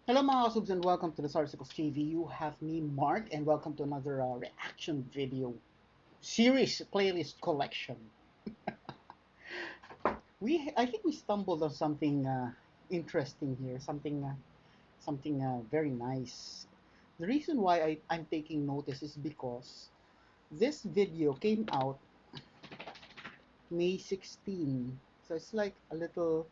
Hello mga kasubs and welcome to the Sarsicles TV. You have me, Mark, and welcome to another reaction video series playlist collection. I think we stumbled on something interesting here, something very nice. The reason why I'm taking notice is because this video came out May 16, so it's like a little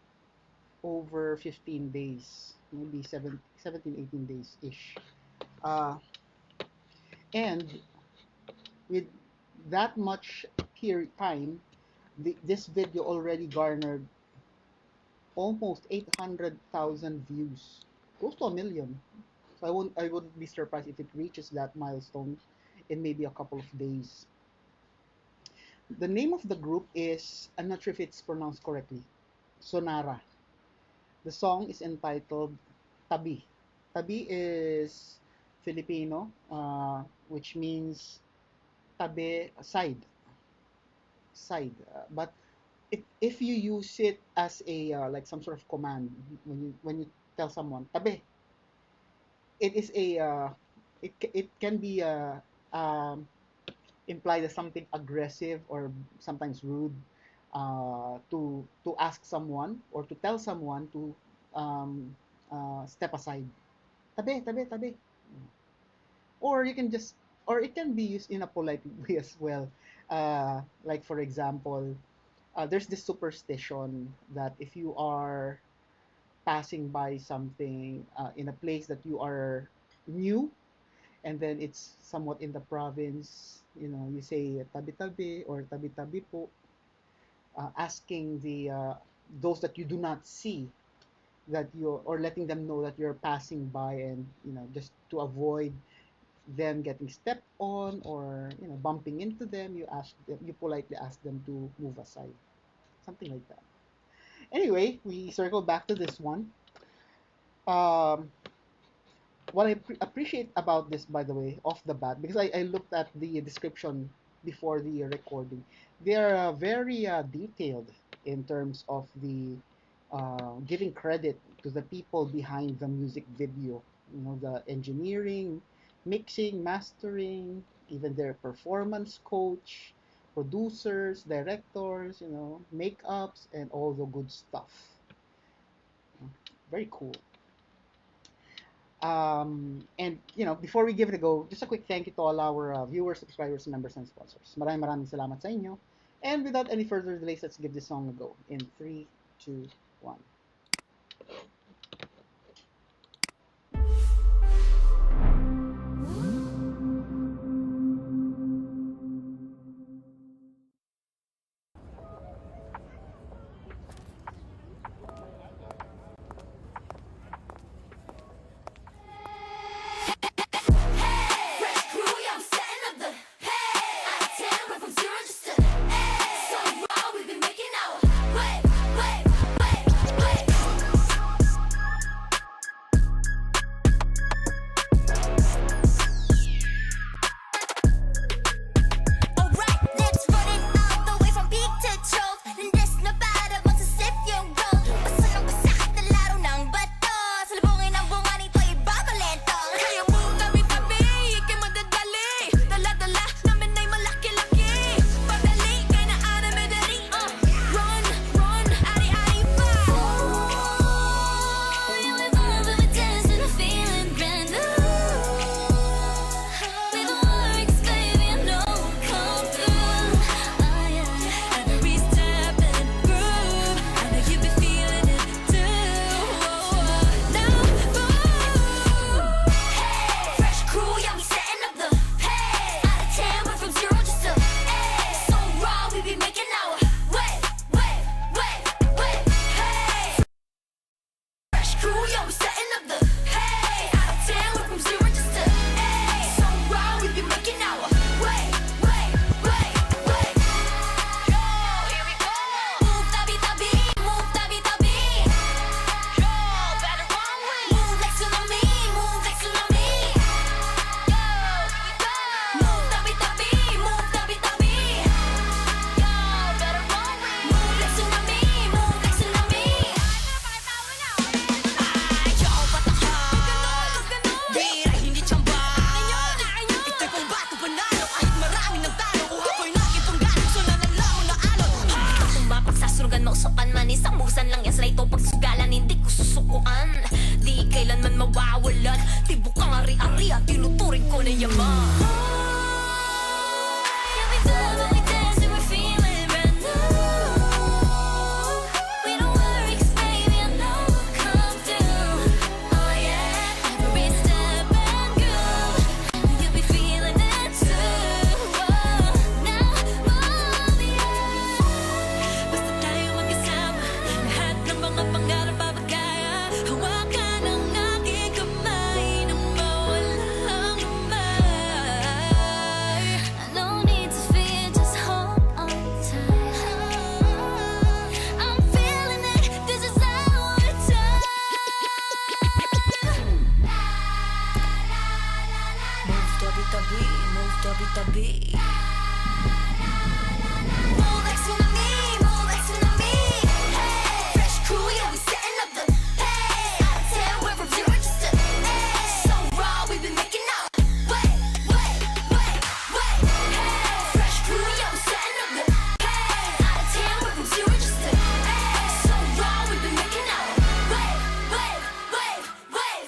over 15 days, maybe 17, 18 days ish. Uh, and with that much period time, this video already garnered almost 800,000 views, close to a million. So I wouldn't be surprised if it reaches that milestone in maybe a couple of days. The name of the group is, I'm not sure if it's pronounced correctly, XONARA. The song is entitled TABI. TABI is Filipino, which means tabi, side. But if you use it as a like some sort of command when you tell someone tabi, it is a it can be implied as something aggressive or sometimes rude, to ask someone or to tell someone to step aside. Tabi. Or you can just, or it can be used in a polite way as well. Like for example, there's this superstition that if you are passing by something in a place that you are new, and then it's somewhat in the province, you say tabi-tabi or tabi-tabi po, asking the those that you do not see, that you, or letting them know that you're passing by, and just to avoid them getting stepped on or bumping into them, you politely ask them to move aside, something like that. Anyway, we circle back to this one. um, what I appreciate about this, by the way, off the bat, because I looked at the description before the recording, they are very detailed in terms of the giving credit to the people behind the music video. The engineering, mixing, mastering, even their performance coach, producers, directors, makeups, and all the good stuff. Very cool. And before we give it a go, just a quick thank you to all our viewers, subscribers, members, and sponsors. Maraming salamat sa inyo. And without any further delays, let's give this song a go. In 3, 2, 1. Wait, mawawalan. Tibok ang ari-ari at tinuturing ko na yaman. Every time I dance and we're feeling brand new. We don't worry 'cause baby I know we'll come through. Oh yeah, every step and groove. You'll be feeling it too. Oh, now, oh yeah. Basta tayo magkasama, lahat ng mga pangarap mapagkaya. Hawakan ang aking kamay nang mawalang lumay. No need to fear, just hold on tight. I'm feeling it, this is our time. Move tabi-tabi, move tabi-tabi. Move like tsunami, move like tsunami. Hey, fresh crew, yeah, we setting up the pace. Out of 10, we're from zero just to so raw, we've been making out. Wait, wait, wait, wait. Hey, fresh crew, yeah, we setting up the pace. Out of 10, we're from zero just to so raw, we've been making out. Wait, wait, wait, wait.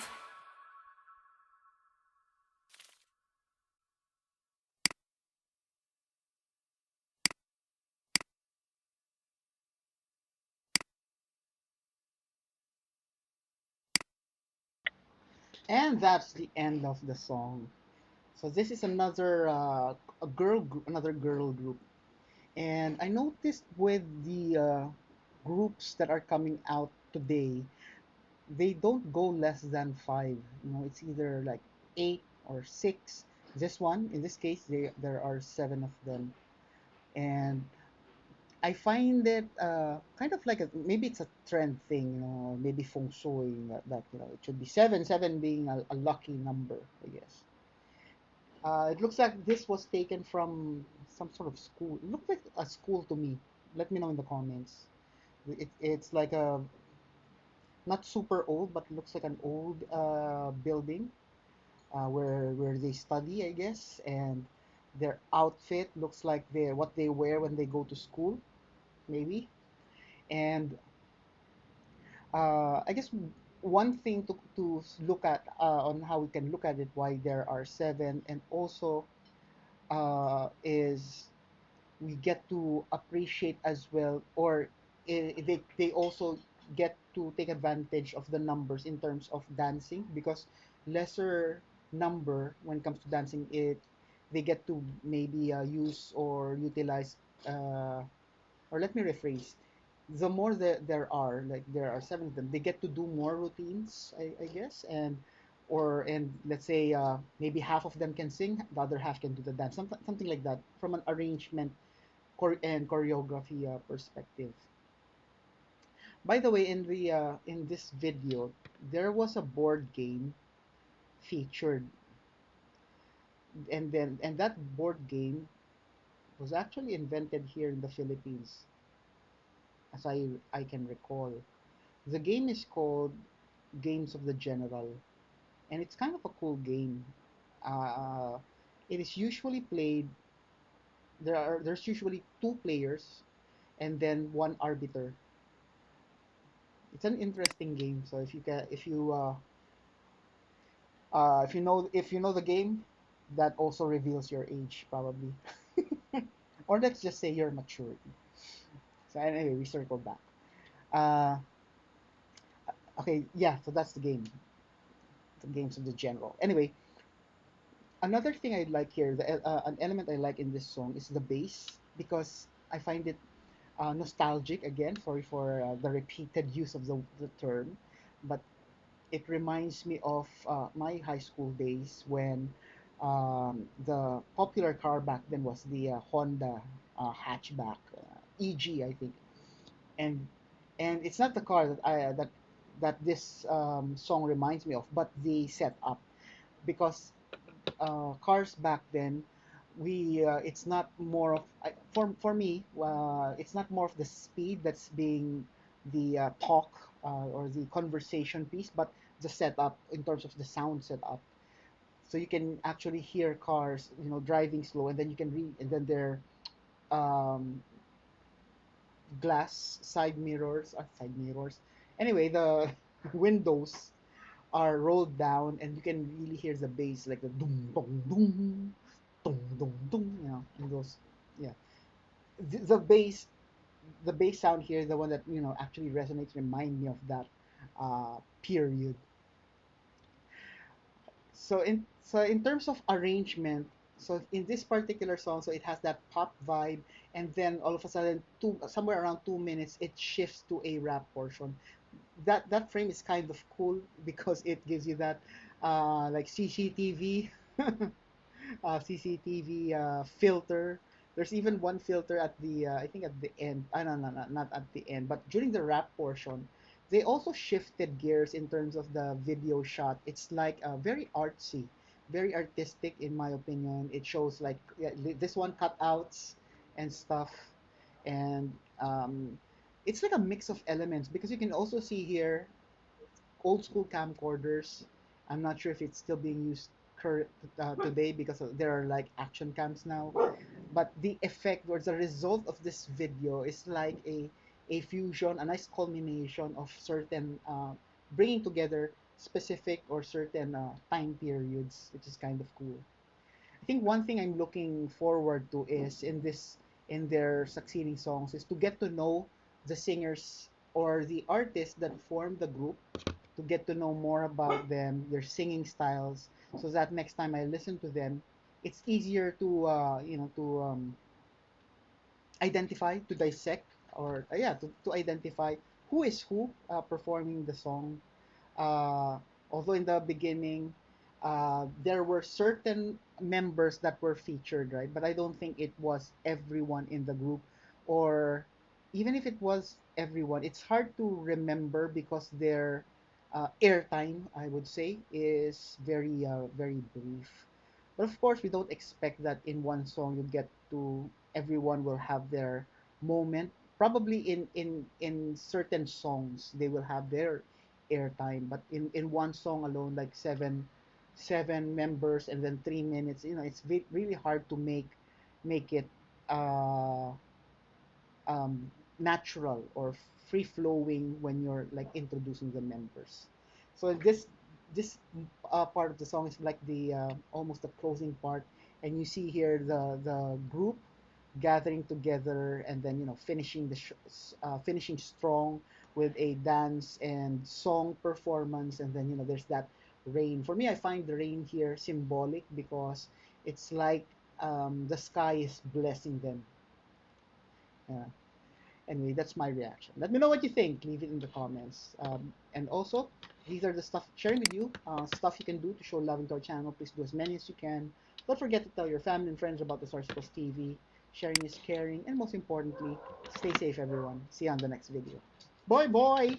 And that's the end of the song. So this is another another girl group. And I noticed with the groups that are coming out today, they don't go less than five. You know, it's either like eight or six. This one, in this case, there are seven of them, and I find it kind of like maybe it's a trend thing, you know, maybe feng shui that you know it should be seven, seven being a lucky number, I guess. It looks like this was taken from some sort of school. It looks like a school to me. Let me know in the comments. It's like a not super old, but looks like an old building where they study, I guess, and their outfit looks like they what they wear when they go to school, maybe. And I guess one thing to look at on how we can look at it, why there are seven, and also is we get to appreciate as well, or they also get to take advantage of the numbers in terms of dancing, because lesser number when it comes to dancing, it they get to maybe use or utilize or let me rephrase, the more there are, like there are seven of them, they get to do more routines, I guess, and let's say maybe half of them can sing, the other half can do the dance, something like that, from an arrangement and choreography perspective. By the way, in this video, there was a board game featured, and that board game was actually invented here in the Philippines, as I can recall. The game is called Games of the General, and it's kind of a cool game. Uh, it is usually played. There's usually two players and then one arbiter. It's an interesting game. So if you know the game, that also reveals your age probably, or let's just say your maturity. So anyway, we circle back. Uh, okay, yeah. So that's the game. The games of the general. Anyway, another thing I like here, an element I like in this song is the bass, because I find it nostalgic. Again, sorry for the repeated use of the term, but it reminds me of my high school days when the popular car back then was the Honda hatchback, EG, I think, and it's not the car that this song reminds me of, but the setup, because cars back then, we it's not more of for me it's not more of the speed that's being the talk or the conversation piece, but the setup in terms of the sound setup. So you can actually hear cars, you know, driving slow, and then you can read, and then their um, glass side mirrors, anyway, the windows are rolled down, and you can really hear the bass, like the dum dum dum dum dum dum, and those, yeah. The bass, the bass sound here, the one that actually resonates, remind me of that period. So in terms of arrangement, so in this particular song, so it has that pop vibe, and then all of a sudden, somewhere around 2 minutes, it shifts to a rap portion. That frame is kind of cool because it gives you that like CCTV CCTV filter. There's even one filter at the I think at the end. No, no, no, not at the end, but during the rap portion, they also shifted gears in terms of the video shot. It's like very artsy, very artistic in my opinion. It shows like, yeah, this one cutouts and stuff, and it's like a mix of elements because you can also see here old school camcorders. I'm not sure if it's still being used today because there are like action cams now. But the effect or the result of this video is like a fusion, a nice culmination of certain bringing together specific or certain time periods, which is kind of cool. I think one thing I'm looking forward to is in their succeeding songs is to get to know the singers or the artists that form the group, to get to know more about them, their singing styles, so that next time I listen to them, it's easier to identify, to dissect, or yeah, to identify who is who performing the song. uh, Although in the beginning, there were certain members that were featured, right? But I don't think it was everyone in the group, or even if it was everyone, it's hard to remember because their airtime, I would say, is very brief. But of course, we don't expect that in one song you get to everyone will have their moment. Probably in certain songs they will have their airtime, but in one song alone, like seven members and then 3 minutes, it's really hard to make it uh natural or free flowing when you're like introducing the members. So this part of the song is like the almost the closing part, and you see here the group gathering together, and then finishing finishing strong with a dance and song performance, and then there's that rain. For me, I find the rain here symbolic because it's like the sky is blessing them. Yeah. Anyway, that's my reaction. Let me know what you think. Leave it in the comments. And also, these are the stuff sharing with you, stuff you can do to show love into our channel. Please do as many as you can. Don't forget to tell your family and friends about the Sarsicles TV. Sharing is caring, and most importantly, stay safe, everyone. See you on the next video. Bye, bye.